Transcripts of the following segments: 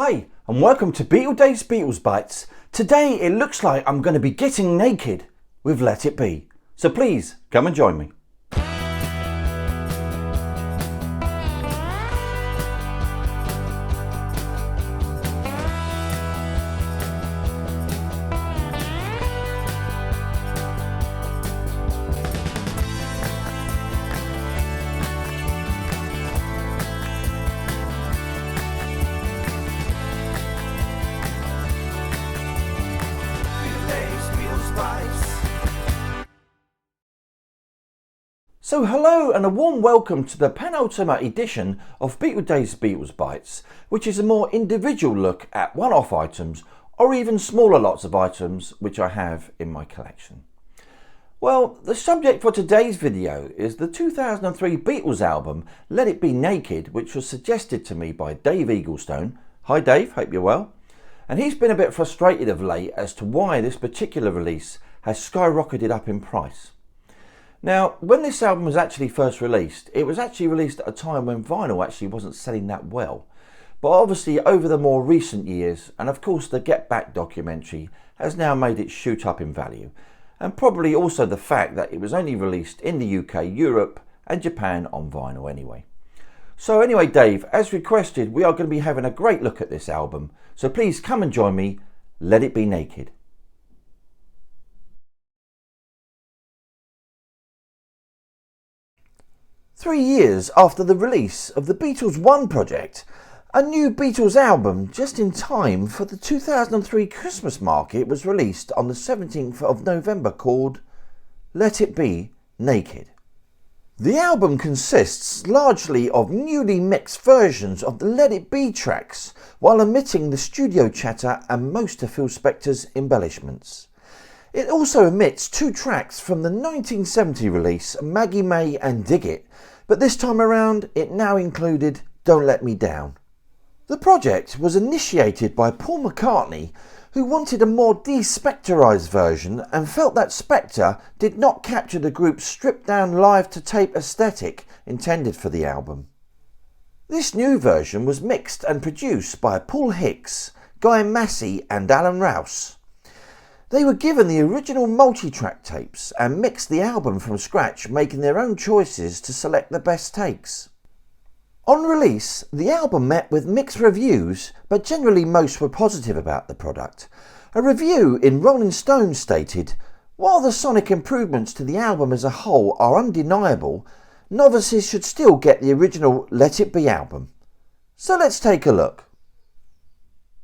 Hi, and welcome to BeatleDave's Beatles Bites. Today it looks like I'm going to be getting naked with Let It Be. So please, come and join me. So hello and a warm welcome to the penultimate edition of BeatleDave's Beatles Bites, which is a more individual look at one-off items or even smaller lots of items which I have in my collection. Well, the subject for today's video is the 2003 Beatles album Let It Be Naked, which was suggested to me by Dave Eaglestone. Hi Dave, hope you're well. And he's been a bit frustrated of late as to why this particular release has skyrocketed up in price. Now, when this album was actually first released, it was actually released at a time when vinyl actually wasn't selling that well. But obviously over the more recent years, and of course the Get Back documentary has now made it shoot up in value. And probably also the fact that it was only released in the UK, Europe and Japan on vinyl anyway. So anyway Dave, as requested, we are going to be having a great look at this album. So please come and join me, Let It Be Naked. Three years after the release of the Beatles One project, a new Beatles album just in time for the 2003 Christmas market was released on the 17th of November called Let It Be Naked. The album consists largely of newly mixed versions of the Let It Be tracks while omitting the studio chatter and most of Phil Spector's embellishments. It also omits two tracks from the 1970 release Maggie May and Dig It, but this time around it now included Don't Let Me Down. The project was initiated by Paul McCartney, who wanted a more de-Spectorised version and felt that Spector did not capture the group's stripped down live to tape aesthetic intended for the album. This new version was mixed and produced by Paul Hicks, Guy Massey and Alan Rouse. They were given the original multi-track tapes and mixed the album from scratch, making their own choices to select the best takes. On release, the album met with mixed reviews, but generally most were positive about the product. A review in Rolling Stone stated, "While the sonic improvements to the album as a whole are undeniable, novices should still get the original Let It Be album." So let's take a look.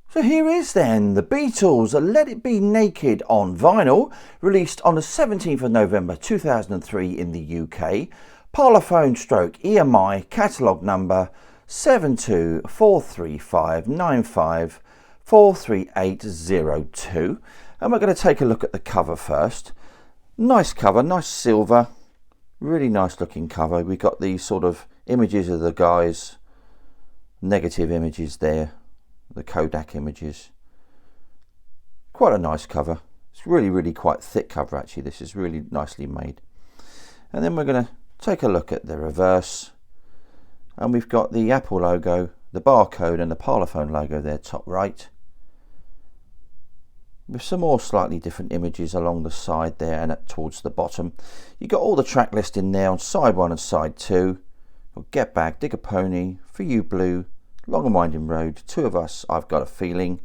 So here is then the Beatles Let It Be Naked on vinyl, released on the 17th of November 2003 in the UK, Parlophone stroke EMI, catalogue number 72435954380. And we're going to take a look at the cover first. Nice cover, nice silver, really nice looking cover. We've got these sort of images of the guys, negative images there. The Kodak images. Quite a nice cover. It's really quite thick cover actually. This is really nicely made. And then we're going to take a look at the reverse, and we've got the Apple logo, the barcode and the Parlophone logo there top right, with some more slightly different images along the side there and up towards the bottom. You've got all the track list in there on side 1 and side 2. Get Back, Dig a Pony, For You Blue, Long and Winding Road, Two of Us, I've Got a Feeling,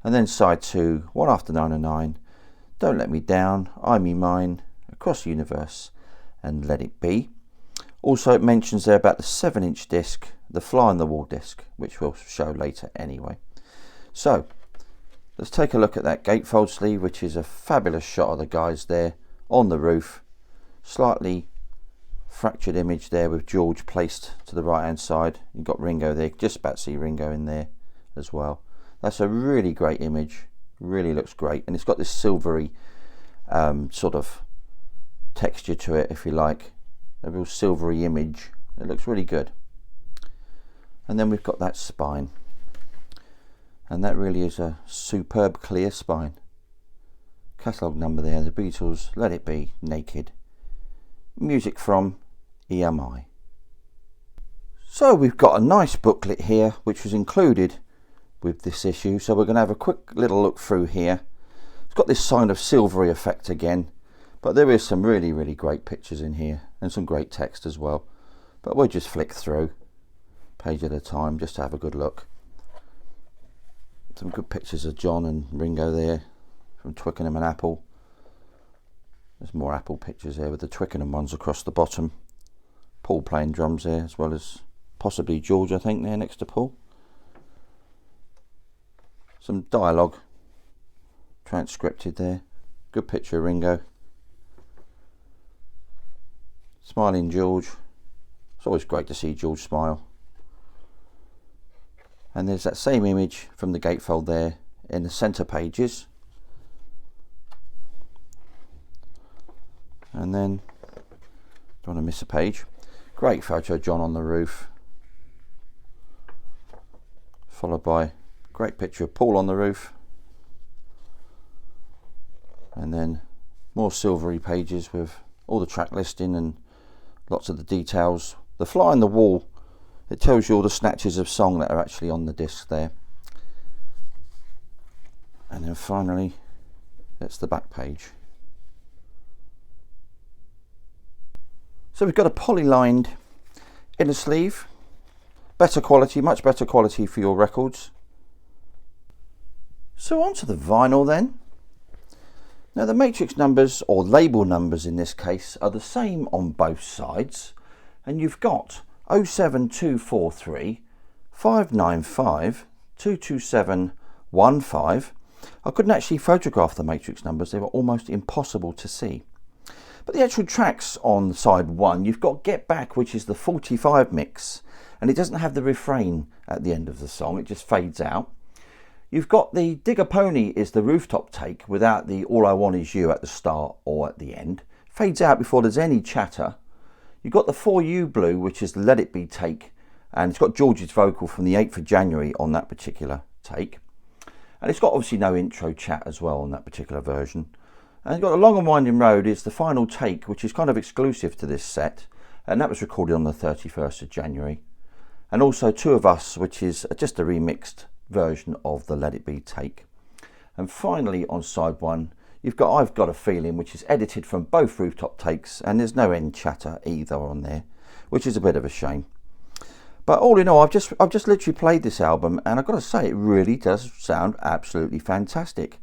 and then side 2, One After 909, Don't Let Me Down, I Me Mine, Across the Universe and Let It Be. Also it mentions there about the 7-inch disc, the Fly on the Wall disc, which we'll show later anyway. So let's take a look at that gatefold sleeve, which is a fabulous shot of the guys there on the roof. Slightly fractured image there with George placed to the right hand side. You've got Ringo there, just about to see Ringo in there as well. That's a really great image, really looks great, and it's got this silvery sort of texture to it, if you like, a real silvery image. It looks really good. And then we've got that spine, and that really is a superb clear spine. Catalogue number there, the Beatles Let It Be Naked. Music from EMI. So we've got a nice booklet here which was included with this issue, so we're going to have a quick little look through here. It's got this kind of silvery effect again, but there is some really, really great pictures in here and some great text as well. But we'll just flick through page at a time just to have a good look. Some good pictures of John and Ringo there from Twickenham and Apple. There's more Apple pictures there with the Twickenham ones across the bottom. Paul playing drums there, as well as possibly George, I think, there next to Paul. Some dialogue transcripted there. Good picture of Ringo. Smiling George. It's always great to see George smile. And there's that same image from the gatefold there in the centre pages. And then, don't want to miss a page. Great photo of John on the roof. Followed by a great picture of Paul on the roof. And then more silvery pages with all the track listing and lots of the details. The fly on the wall, it tells you all the snatches of song that are actually on the disc there. And then finally, that's the back page. So we've got a poly-lined inner sleeve. Better quality, much better quality for your records. So onto the vinyl then. Now the matrix numbers, or label numbers in this case, are the same on both sides. And you've got 07243 595 22715. I couldn't actually photograph the matrix numbers, they were almost impossible to see. But the actual tracks on side 1, you've got Get Back, which is the 45 mix, and it doesn't have the refrain at the end of the song, it just fades out. You've got the Digger Pony is the rooftop take without the All I Want Is You at the start or at the end. Fades out before there's any chatter. You've got the For You Blue, which is the Let It Be take, and it's got George's vocal from the 8th of January on that particular take. And it's got obviously no intro chat as well on that particular version. And you've got The Long and Winding Road is the final take, which is kind of exclusive to this set, and that was recorded on the 31st of January. And also Two of Us, which is just a remixed version of the Let It Be take. And finally on side 1, you've got I've Got a Feeling, which is edited from both rooftop takes, and there's no end chatter either on there, which is a bit of a shame. But all in all, I've just literally played this album, and I've got to say it really does sound absolutely fantastic.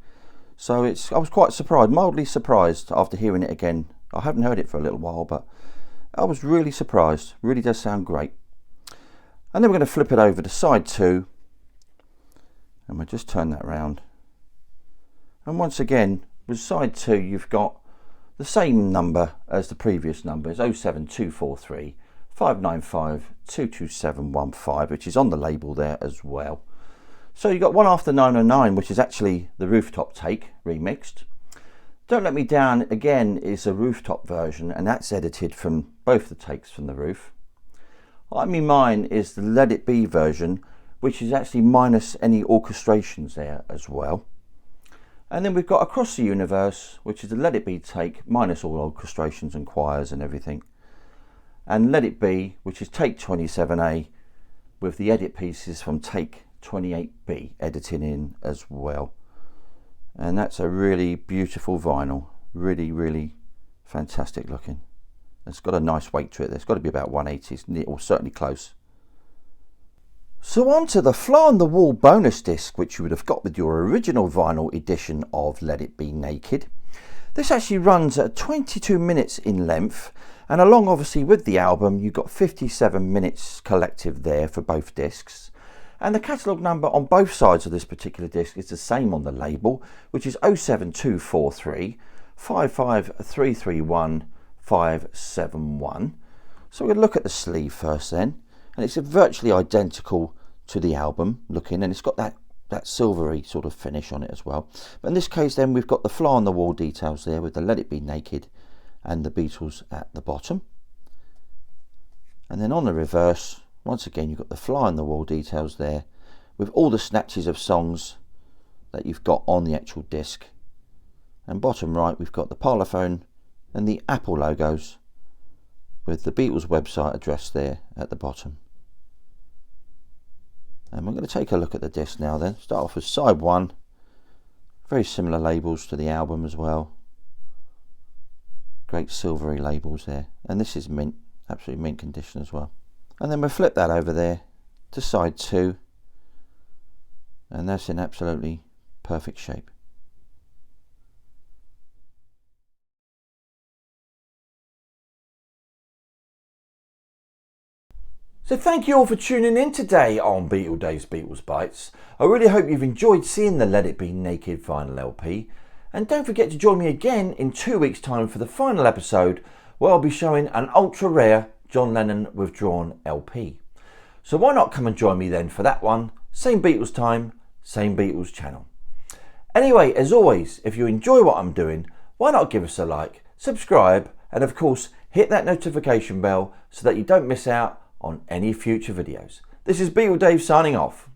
So I was quite surprised, mildly surprised after hearing it again. I haven't heard it for a little while, but I was really surprised. Really does sound great. And then we're going to flip it over to side 2, and we'll just turn that around. And once again, with side 2, you've got the same number as the previous numbers, 07243 595 22715, which is on the label there as well. So you've got One After 909, which is actually the rooftop take remixed. Don't Let Me Down again is a rooftop version, and that's edited from both the takes from the roof. I Mean Mine is the Let It Be version, which is actually minus any orchestrations there as well. And then we've got Across the Universe, which is the Let It Be take, minus all orchestrations and choirs and everything. And Let It Be, which is take 27A, with the edit pieces from take 28B editing in as well. And that's a really beautiful vinyl, really, really fantastic looking. It's got a nice weight to it. There's got to be about 180, or certainly close. So on to the Fly on the Wall bonus disc, which you would have got with your original vinyl edition of Let It Be Naked. This actually runs at 22 minutes in length, and along obviously with the album you've got 57 minutes collective there for both discs. And the catalogue number on both sides of this particular disc is the same on the label, which is 07243 55331 571. So we're going to look at the sleeve first then, and it's virtually identical to the album looking, and it's got that silvery sort of finish on it as well. But in this case then we've got the Fly on the Wall details there with the Let It Be Naked and the Beatles at the bottom. And then on the reverse, once again you've got the Fly on the Wall details there with all the snatches of songs that you've got on the actual disc. And bottom right we've got the Parlophone and the Apple logos with the Beatles website address there at the bottom. And we're going to take a look at the disc now then. Start off with side 1. Very similar labels to the album as well. Great silvery labels there. And this is mint, absolutely mint condition as well. And then we'll flip that over there to side 2. And that's in absolutely perfect shape. So thank you all for tuning in today on BeatleDave's Beatles Bites. I really hope you've enjoyed seeing the Let It Be Naked vinyl LP. And don't forget to join me again in 2 weeks' time for the final episode, where I'll be showing an ultra rare John Lennon withdrawn LP. So why not come and join me then for that one? Same Beatles time, same Beatles channel. Anyway, as always, if you enjoy what I'm doing, why not give us a like, subscribe, and of course hit that notification bell so that you don't miss out on any future videos. This is BeatleDave signing off.